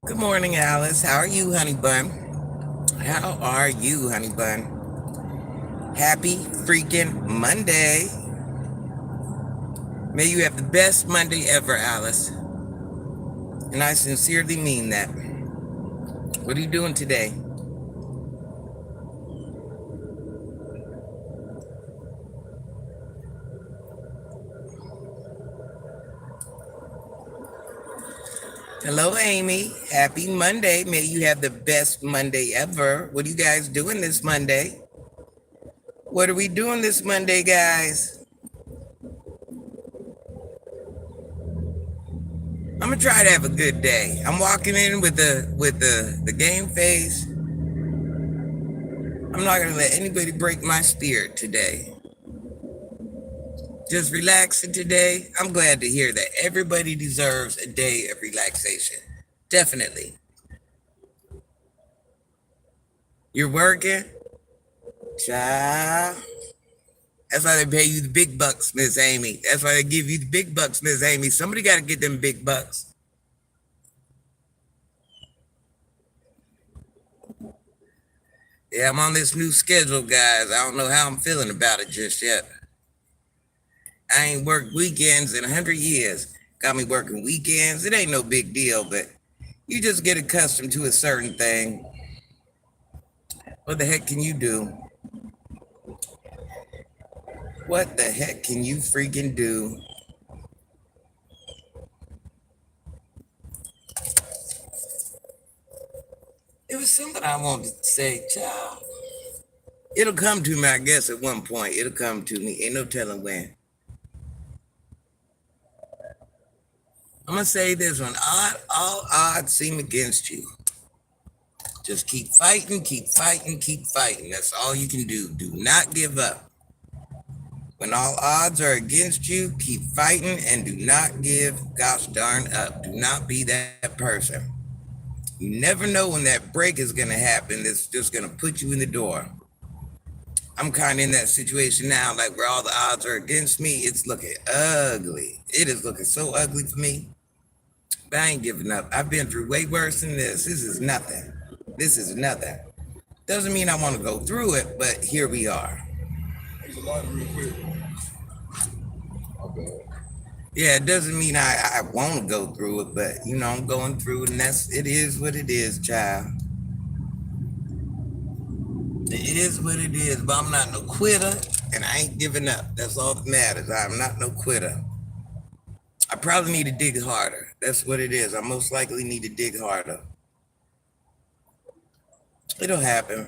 Good morning, Alice. How are you, honey bun? How are you, honey bun? Happy freaking Monday. May you have the best Monday ever, Alice. And I sincerely mean that. What are you doing today? Hello, Amy. Happy Monday. May you have the best Monday ever. What are you guys doing this Monday? What are we doing this Monday, guys? I'm gonna try to have a good day. I'm walking in with the game face. I'm not gonna let anybody break my spirit today. Just relaxing today. I'm glad to hear that everybody deserves a day of relaxation. Definitely. You're working? Child. That's why they pay you the big bucks, Miss Amy. That's why they give you the big bucks, Miss Amy. Somebody got to get them big bucks. Yeah, I'm on this new schedule, guys. I don't know how I'm feeling about it just yet. I ain't worked weekends in 100 years. Got me working weekends. It ain't no big deal, but you just get accustomed to a certain thing. What the heck can you do? What the heck can you freaking do? It was something I wanted to say, child. It'll come to me, I guess, at one point. It'll come to me. Ain't no telling when. I'm going to say this one. All odds seem against you. Just keep fighting, keep fighting, keep fighting. That's all you can do. Do not give up. When all odds are against you, keep fighting and do not give gosh darn up. Do not be that person. You never know when that break is going to happen that's just going to put you in the door. I'm kind of in that situation now, like where all the odds are against me. It's looking ugly. It is looking so ugly for me. But I ain't giving up. I've been through way worse than this. This is nothing. This is nothing. Doesn't mean I want to go through it, but here we are. Yeah, it doesn't mean I won't go through it, but I'm going through it, and it is what it is, child. It is what it is, but I'm not no quitter, and I ain't giving up. That's all that matters. I'm not no quitter. I probably need to dig harder. That's what it is. I most likely need to dig harder. It'll happen.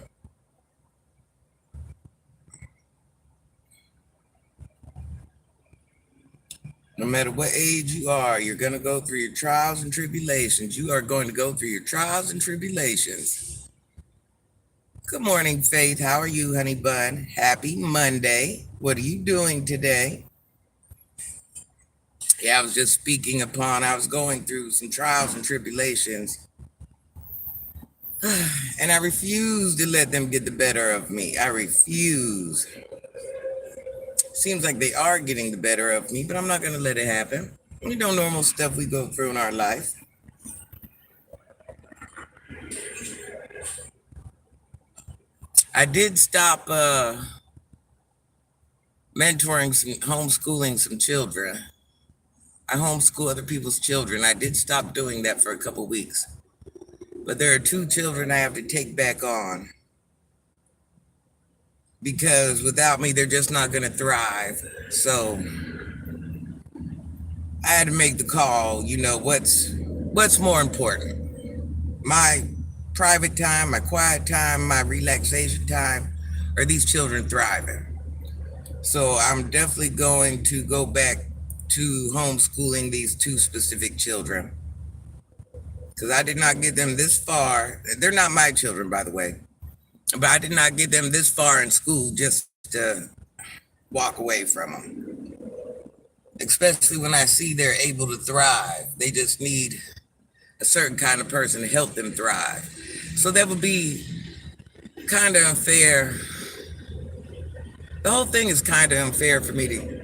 No matter what age you are, you're going to go through your trials and tribulations. You are going to go through your trials and tribulations. Good morning, Faith. How are you, honey bun? Happy Monday. What are you doing today? Yeah, I was just speaking upon, I was going through some trials and tribulations. And I refuse to let them get the better of me. I refuse. Seems like they are getting the better of me, but I'm not going to let it happen. Normal stuff we go through in our life. I did stop mentoring homeschooling some children. I homeschool other people's children. I did stop doing that for a couple weeks. But there are 2 children I have to take back on. Because without me, they're just not going to thrive. So I had to make the call, what's more important? My private time, my quiet time, my relaxation time, or these children thriving? So I'm definitely going to go back to homeschooling these 2 specific children. Because I did not get them this far. They're not my children, by the way. But I did not get them this far in school just to walk away from them. Especially when I see they're able to thrive. They just need a certain kind of person to help them thrive. So that would be kind of unfair. The whole thing is kind of unfair for me to.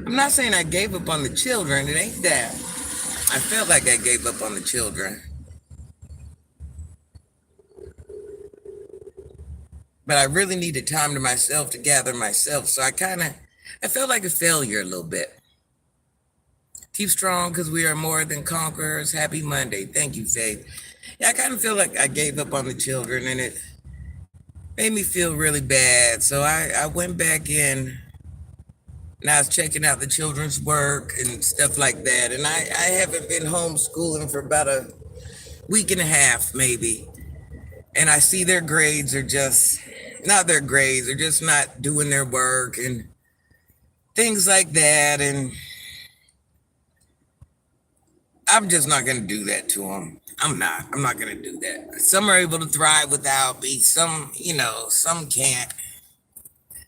I'm not saying I gave up on the children. It ain't that. I felt like I gave up on the children. but I really needed time to myself to gather myself. So I felt like a failure a little bit. Keep strong because we are more than conquerors. Happy Monday. Thank you, Faith. Yeah, I kind of feel like I gave up on the children and it made me feel really bad. So I went back in and I was checking out the children's work and stuff like that. And I haven't been homeschooling for about a week and a half, maybe. And I see their grades are just not their grades, they're just not doing their work and things like that. And I'm just not going to do that to them. I'm not going to do that. Some are able to thrive without me. Some, some can't.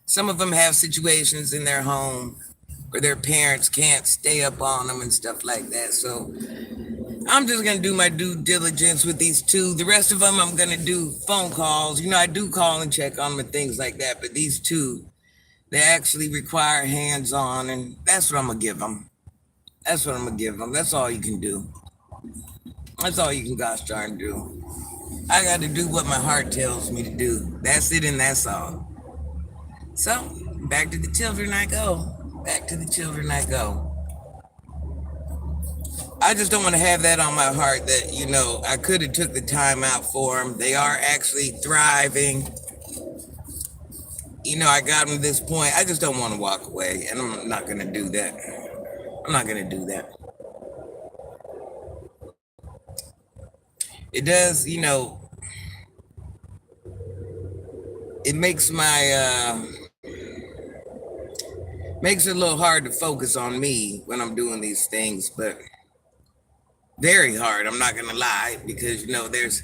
Some of them have situations in their home where their parents can't stay up on them and stuff like that. So I'm just going to do my due diligence with these two. The rest of them, I'm going to do phone calls. I do call and check on them and things like that. But these two, they actually require hands-on, and that's what I'm going to give them. That's what I'm going to give them. That's all you can do. That's all you can gosh darn do. I got to do what my heart tells me to do. That's it, and that's all. So, back to the children I go. Back to the children I go. I just don't want to have that on my heart that, I could have took the time out for them. They are actually thriving. I got them to this point. I just don't want to walk away, and I'm not going to do that. I'm not going to do that. It does, it makes makes it a little hard to focus on me when I'm doing these things, but very hard. I'm not going to lie because, there's,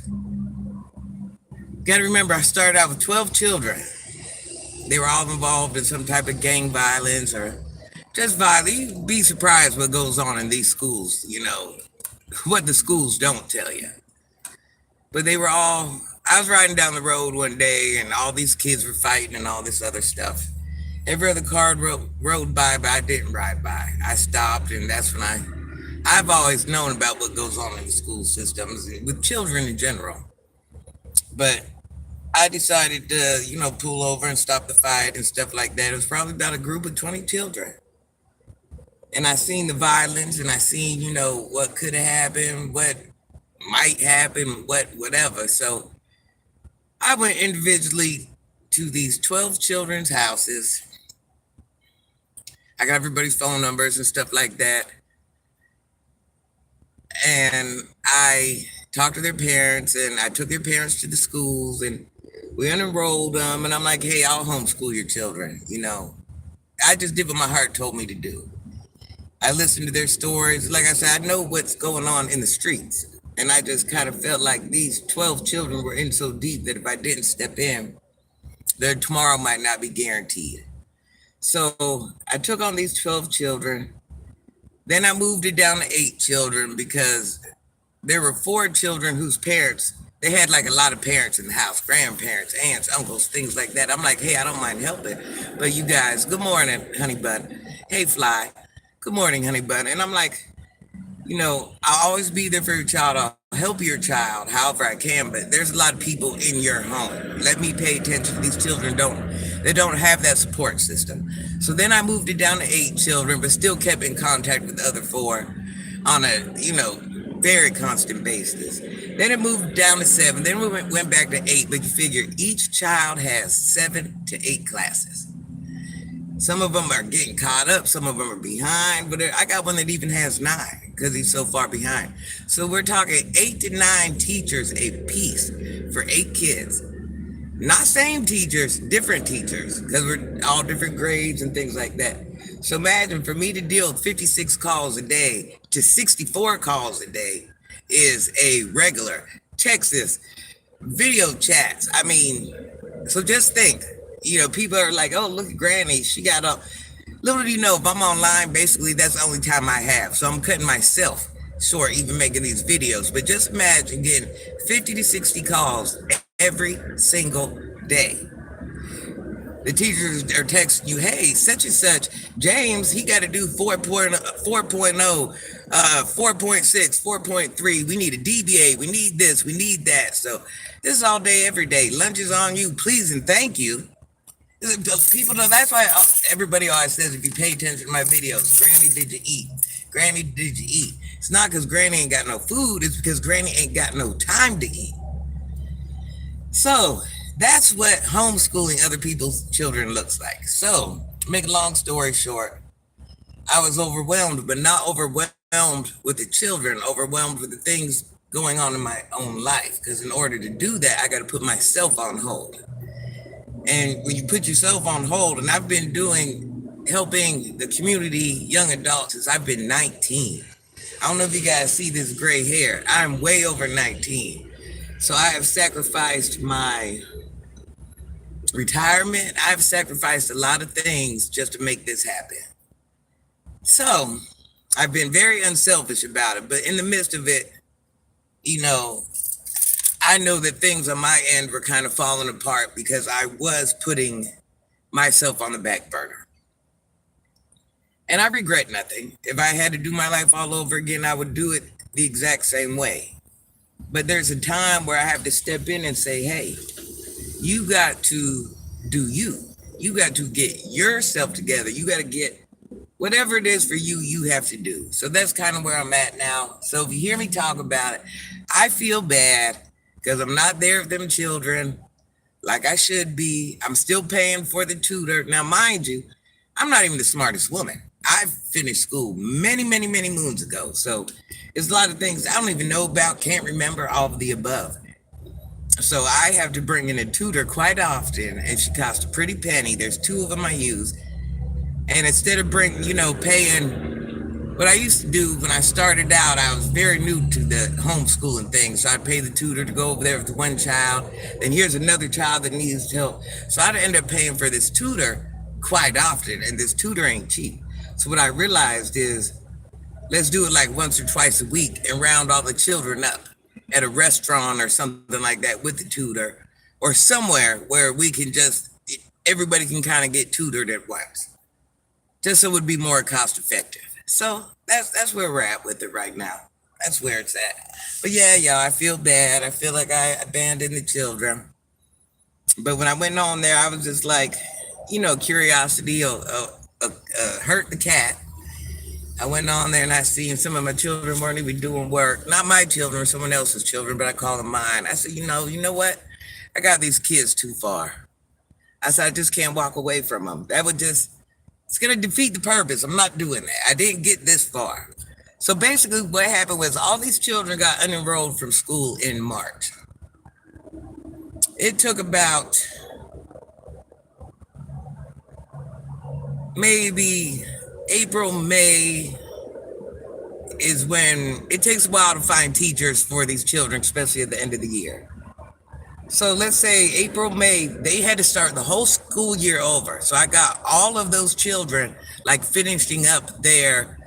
got to remember, I started out with 12 children. They were all involved in some type of gang violence or just violence. You'd be surprised what goes on in these schools, what the schools don't tell you. But they were all, I was riding down the road one day and all these kids were fighting and all this other stuff. Every other car rode by, but I didn't ride by. I stopped, and that's when I've always known about what goes on in the school systems with children in general. But I decided to, pull over and stop the fight and stuff like that. It was probably about a group of 20 children. And I seen the violence and I seen, what could have happened, what might happen, whatever. So I went individually to these 12 children's houses. I got everybody's phone numbers and stuff like that. And I talked to their parents and I took their parents to the schools and we unenrolled them. And I'm like, hey, I'll homeschool your children. I just did what my heart told me to do. I listened to their stories. Like I said, I know what's going on in the streets. And I just kind of felt like these 12 children were in so deep that if I didn't step in, their tomorrow might not be guaranteed. So I took on these 12 children. Then I moved it down to 8 children because there were 4 children whose parents, they had like a lot of parents in the house, grandparents, aunts, uncles, things like that. I'm like, hey, I don't mind helping. But you guys, good morning, honey bun. Hey, Fly. Good morning, honey bun. And I'm like, I'll always be there for your child. I'll help your child however I can, but there's a lot of people in your home. Let me pay attention. These children they don't have that support system. So then I moved it down to 8 children, but still kept in contact with the other 4 on a, very constant basis. Then it moved down to 7. Then we went back to 8, but you figure each child has 7 to 8 classes. Some of them are getting caught up. Some of them are behind, but I got one that even has 9 because he's so far behind. So we're talking 8 to 9 teachers a piece for 8 kids. Not same teachers, different teachers, because we're all different grades and things like that. So imagine for me to deal with 56 calls a day to 64 calls a day is a regular. Texas, video chats. I mean, so just think, people are like, oh, look at Granny. She got up. Little do you know, if I'm online, basically that's the only time I have. So I'm cutting myself short, even making these videos. But just imagine getting 50 to 60 calls every single day. The teachers are texting you, hey, such and such, James, he got to do 4.6, 4.3. We need a DBA. We need this. We need that. So this is all day, every day. Lunch is on you. Please and thank you. People know that's why everybody always says, if you pay attention to my videos, Granny, did you eat? Granny, did you eat? It's not because Granny ain't got no food. It's because Granny ain't got no time to eat. So that's what homeschooling other people's children looks like. So, make a long story short, I was overwhelmed, but not overwhelmed with the children, overwhelmed with the things going on in my own life. Because in order to do that, I got to put myself on hold. And when you put yourself on hold, and I've been helping the community, young adults, since I've been 19. I don't know if you guys see this gray hair. I'm way over 19. So I have sacrificed my retirement. I've sacrificed a lot of things just to make this happen. So I've been very unselfish about it, but in the midst of it, I know that things on my end were kind of falling apart because I was putting myself on the back burner. And I regret nothing. If I had to do my life all over again, I would do it the exact same way. But there's a time where I have to step in and say, hey, you got to do you. You got to get yourself together. You got to get whatever it is for you, you have to do. So that's kind of where I'm at now. So if you hear me talk about it, I feel bad because I'm not there with them children like I should be. I'm still paying for the tutor. Now, mind you, I'm not even the smartest woman. I finished school many, many, many moons ago. So there's a lot of things I don't even know about, can't remember, all of the above. So I have to bring in a tutor quite often, and she costs a pretty penny. There's two of them I use. And instead of paying what I used to do when I started out, I was very new to the homeschooling thing. So I'd pay the tutor to go over there with one child. Then here's another child that needs help. So I'd end up paying for this tutor quite often, and this tutor ain't cheap. So what I realized is, let's do it like once or twice a week and round all the children up at a restaurant or something like that with the tutor, or somewhere where everybody can kind of get tutored at once, just so it would be more cost effective. So that's where we're at with it right now. That's where it's at. But yeah, y'all, I feel bad. I feel like I abandoned the children. But when I went on there, I was just like, curiosity hurt the cat. I went on there and I seen some of my children weren't even doing work. Not my children, someone else's children, but I call them mine. I said, you know what? I got these kids too far. I said, I just can't walk away from them. It's going to defeat the purpose. I'm not doing that. I didn't get this far. So basically what happened was all these children got unenrolled from school in March. It took about maybe April, May is when it takes a while to find teachers for these children, especially at the end of the year. So let's say April, May, they had to start the whole school year over. So I got all of those children like finishing up there.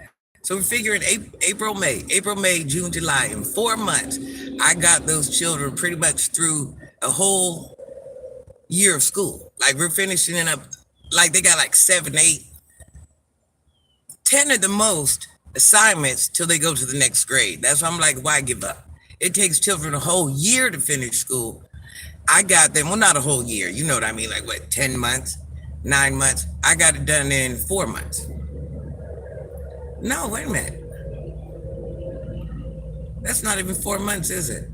So we're figuring April, May, June, July, in 4 months, I got those children pretty much through a whole year of school. Like we're finishing it up, like they got like 7, 8, 10 at the most assignments till they go to the next grade. That's why I'm like, why give up? It takes children a whole year to finish school. I got them, well, not a whole year. You know what I mean? Like what, 10 months, 9 months? I got it done in 4 months. No, wait a minute. That's not even 4 months, is it?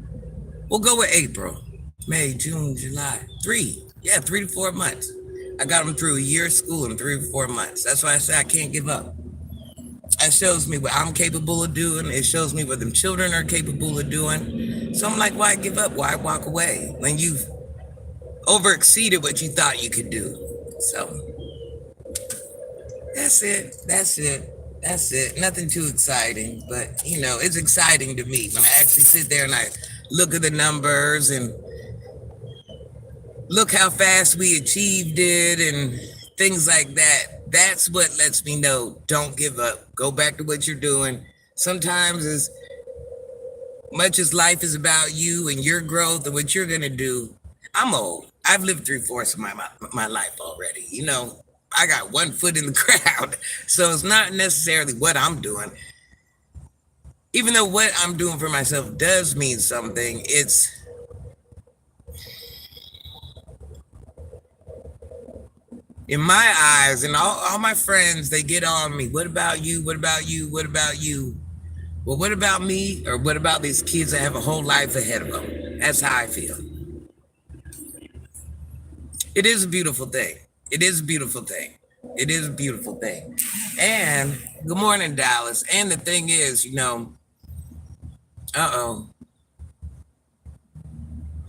We'll go with April, May, June, July. 3 to 4 months. I got them through a year of school in 3 to 4 months. That's why I say I can't give up. That shows me what I'm capable of doing. It shows me what them children are capable of doing. So I'm like, why give up? Why walk away when you've over exceeded what you thought you could do? So that's it. Nothing too exciting, but it's exciting to me when I actually sit there and I look at the numbers and look how fast we achieved it and things like that. That's what lets me know, don't give up. Go back to what you're doing. Sometimes as much as life is about you and your growth and what you're going to do, I'm old. I've lived 3/4 of my life already. You know, I got one foot in the crowd, so it's not necessarily what I'm doing. Even though what I'm doing for myself does mean something, it's in my eyes, and all my friends, they get on me. What about you? What about you? What about you? Well, what about me? Or what about these kids that have a whole life ahead of them? That's how I feel. It is a beautiful thing. It is a beautiful thing. It is a beautiful thing. And good morning, Dallas. And the thing is, uh-oh,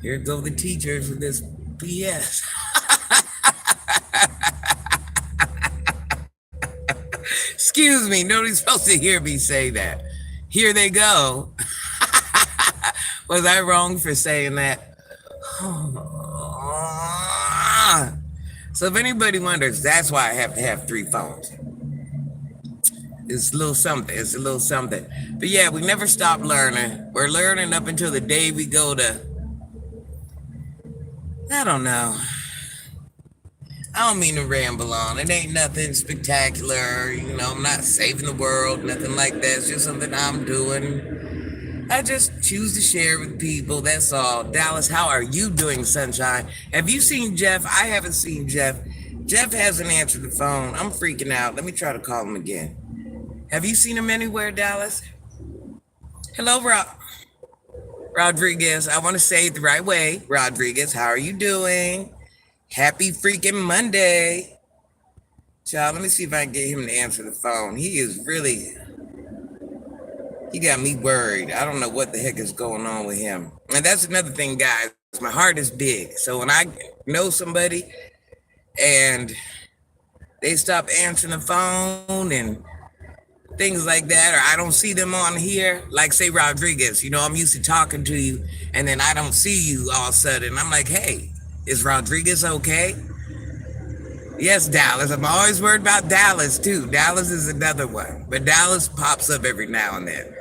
here go the teachers with this BS. Excuse me, nobody's supposed to hear me say that. Here they go. Was I wrong for saying that? So if anybody wonders, that's why I have to have 3 phones. It's a little something. It's a little something. But yeah, we never stop learning. We're learning up until the day we go to, I don't know. I don't mean to ramble on. It ain't nothing spectacular. I'm not saving the world, nothing like that. It's just something I'm doing. I just choose to share with people. That's all. Dallas, how are you doing, sunshine? Have you seen Jeff? I haven't seen Jeff. Jeff hasn't answered the phone. I'm freaking out. Let me try to call him again. Have you seen him anywhere, Dallas? Hello, Rodriguez. I want to say it the right way. Rodriguez, how are you doing? Happy freaking Monday. Child, let me see if I can get him to answer the phone. He got me worried. I don't know what the heck is going on with him. And that's another thing, guys. My heart is big. So when I know somebody and they stop answering the phone and things like that, or I don't see them on here, like say Rodriguez, I'm used to talking to you and then I don't see you all of a sudden. I'm like, hey, is Rodriguez okay? Yes, Dallas. I'm always worried about Dallas too. Dallas is another one, but Dallas pops up every now and then.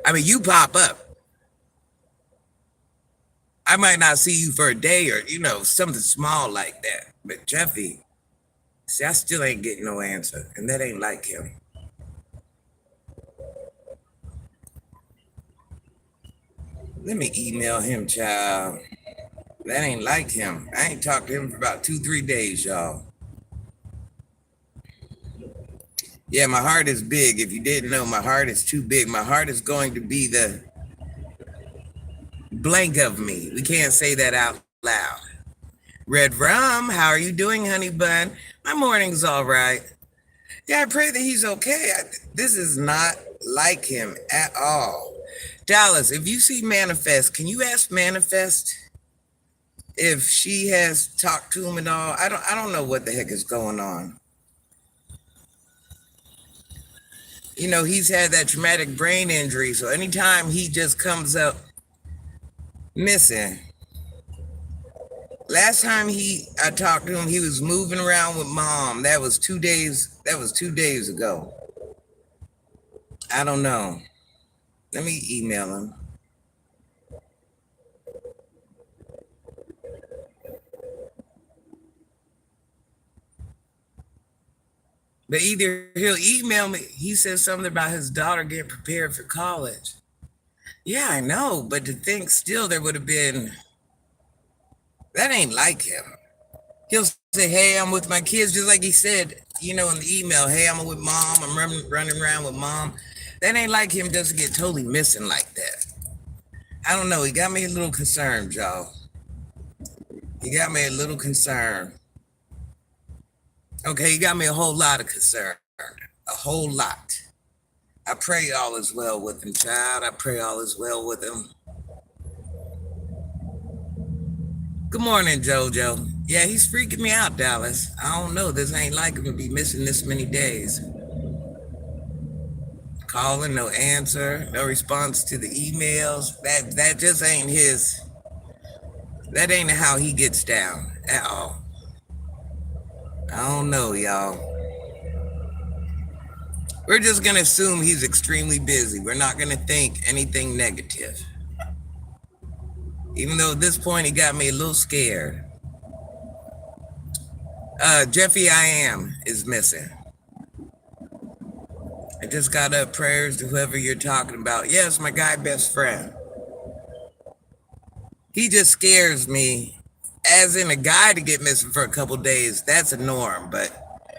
I mean, you pop up. I might not see you for a day or, something small like that. But Jeffy, see, I still ain't getting no answer, and that ain't like him. Let me email him, child. That ain't like him. I ain't talked to him for about 2-3 days, y'all. Yeah, my heart is big. If you didn't know, my heart is too big. My heart is going to be the blank of me. We can't say that out loud. Red Rum, how are you doing, honey bun? My morning's all right. Yeah, I pray that he's okay. This is not like him at all. Dallas, if you see Manifest, can you ask Manifest if she has talked to him at all? I don't know what the heck is going on. He's had that traumatic brain injury, so anytime he just comes up missing. Last time I talked to him, he was moving around with mom. That was 2 days. That was 2 days ago. I don't know. Let me email him. But either he'll email me. He said something about his daughter getting prepared for college. Yeah, I know. But to think still there would have been, that ain't like him. He'll say, hey, I'm with my kids, just like he said, in the email, hey, I'm with mom. I'm running around with mom. That ain't like him just to get totally missing like that. I don't know. He got me a little concerned, y'all. He got me a little concerned. Okay, he got me a whole lot of concern. A whole lot. I pray all is well with him, child. I pray all is well with him. Good morning, JoJo. Yeah, he's freaking me out, Dallas. I don't know. This ain't like him to be missing this many days. Calling, no answer, no response to the emails. That just ain't his. That ain't how he gets down at all. I don't know, y'all. We're just going to assume he's extremely busy. We're not going to think anything negative. Even though at this point he got me a little scared. Jeffy I Am is missing. I just got up prayers to whoever you're talking about. Yes, my guy best friend. He just scares me. As in a guy to get missing for a couple days, that's a norm. But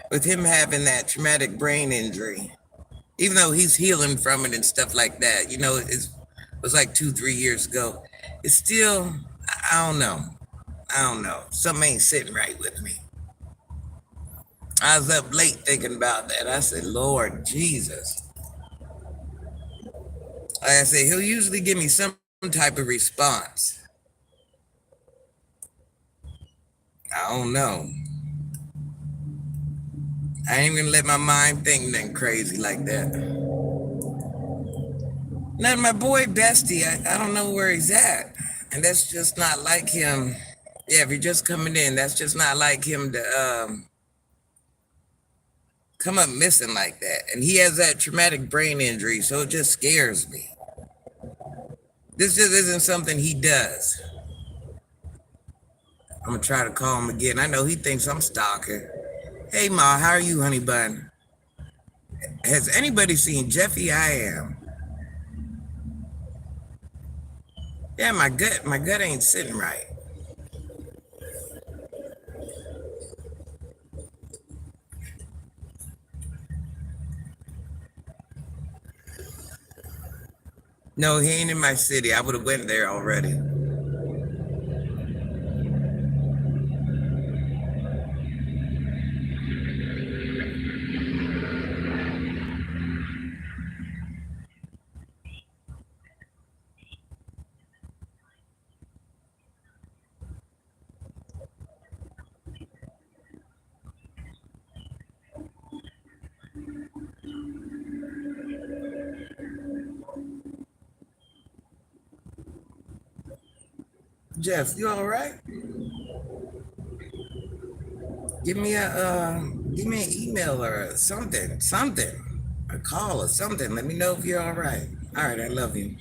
with him having that traumatic brain injury, even though he's healing from it and stuff like that, it was like 2, 3 years ago. It's still, I don't know. I don't know. Something ain't sitting right with me. I was up late thinking about that. I said, Lord Jesus. Like I said, he'll usually give me some type of response. I don't know. I ain't gonna let my mind think nothing crazy like that. Now, my boy Bestie, I don't know where he's at. And that's just not like him. Yeah, if you're just coming in, that's just not like him to come up missing like that. And he has that traumatic brain injury, so it just scares me. This just isn't something he does. I'm gonna try to call him again. I know he thinks I'm stalking. Hey Ma, how are you, honey bun? Has anybody seen Jeffy I Am? Yeah, my gut ain't sitting right. No, he ain't in my city. I would have went there already. Jeff, you all right? Give me an email or something, a call or something. Let me know if you're all right. All right, I love you.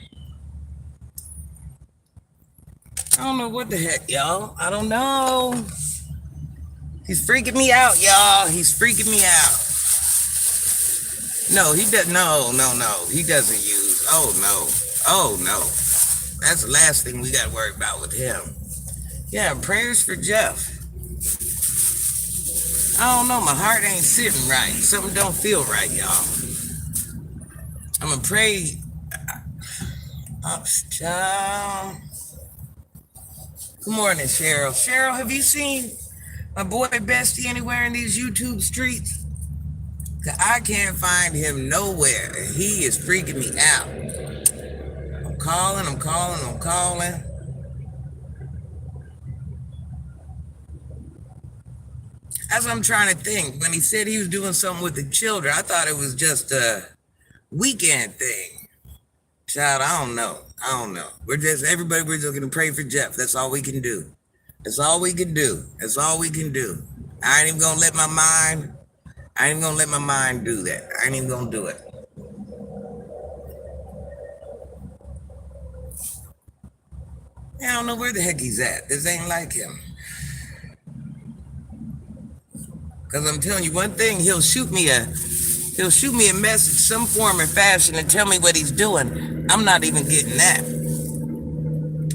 I don't know what the heck, y'all. I don't know. He's freaking me out, y'all. He's freaking me out. No, he does. No, no, no. He doesn't use. Oh no. Oh no. That's the last thing we got to worry about with him. Yeah, prayers for Jeff. I don't know. My heart ain't sitting right. Something don't feel right, y'all. I'm gonna pray. Child. Good morning, Cheryl. Cheryl, have you seen my boy Bestie anywhere in these YouTube streets? 'Cause I can't find him nowhere. He is freaking me out. I'm calling. That's what I'm trying to think. When he said he was doing something with the children, I thought it was just a weekend thing. Child, I don't know. We're just gonna pray for Jeff. That's all we can do. That's all we can do. I ain't even gonna let my mind do that. I ain't even gonna do it. I don't know where the heck he's at. This ain't like him. Cause I'm telling you one thing, he'll shoot me a message, some form or fashion, and tell me what he's doing. I'm not even getting that.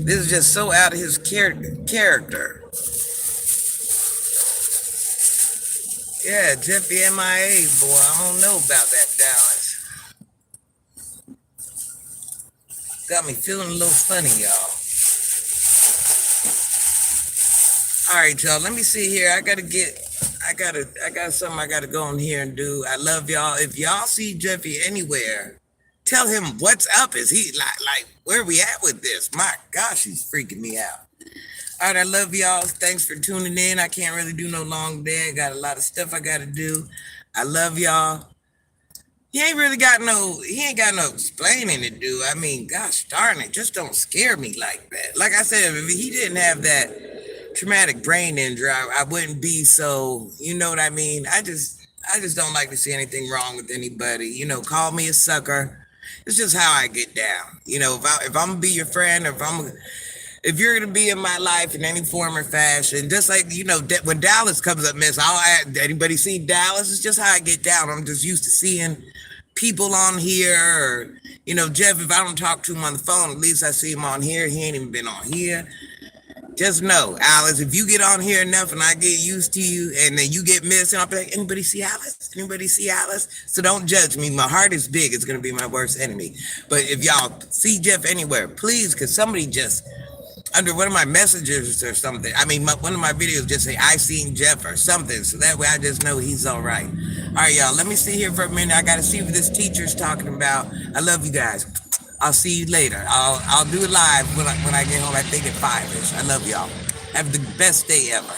This is just so out of his character. Yeah, Jeffy MIA, boy. I don't know about that, Dallas. Got me feeling a little funny, y'all. All right, y'all. Let me see here. I got something I gotta go in here and do. I love y'all. If y'all see Jeffy anywhere, tell him what's up. Is he like where we at with this? My gosh, he's freaking me out. All right, I love y'all. Thanks for tuning in. I can't really do no long day. I got a lot of stuff I gotta do. I love y'all. He ain't got no explaining to do. I mean, gosh darn it, just don't scare me like that. Like I said, if he didn't have that traumatic brain injury, I wouldn't be so, you know what I mean? I just don't like to see anything wrong with anybody. Call me a sucker. It's just how I get down. If I'm gonna be your friend, or if you're gonna be in my life in any form or fashion, just like when Dallas comes up, miss, I'll add. Anybody see Dallas? It's just how I get down. I'm just used to seeing people on here, or Jeff. If I don't talk to him on the phone, at least I see him on here. He ain't even been on here. Just know, Alice, if you get on here enough and I get used to you and then you get missed, and I'll be like, anybody see Alice? Anybody see Alice? So don't judge me. My heart is big. It's going to be my worst enemy. But if y'all see Jeff anywhere, please, because somebody just, under one of my messages or something, one of my videos just say, I seen Jeff or something. So that way I just know he's all right. All right, y'all, let me sit here for a minute. I got to see what this teacher's talking about. I love you guys. I'll see you later. I'll do it live when I get home. I think at 5ish. I love y'all. Have the best day ever.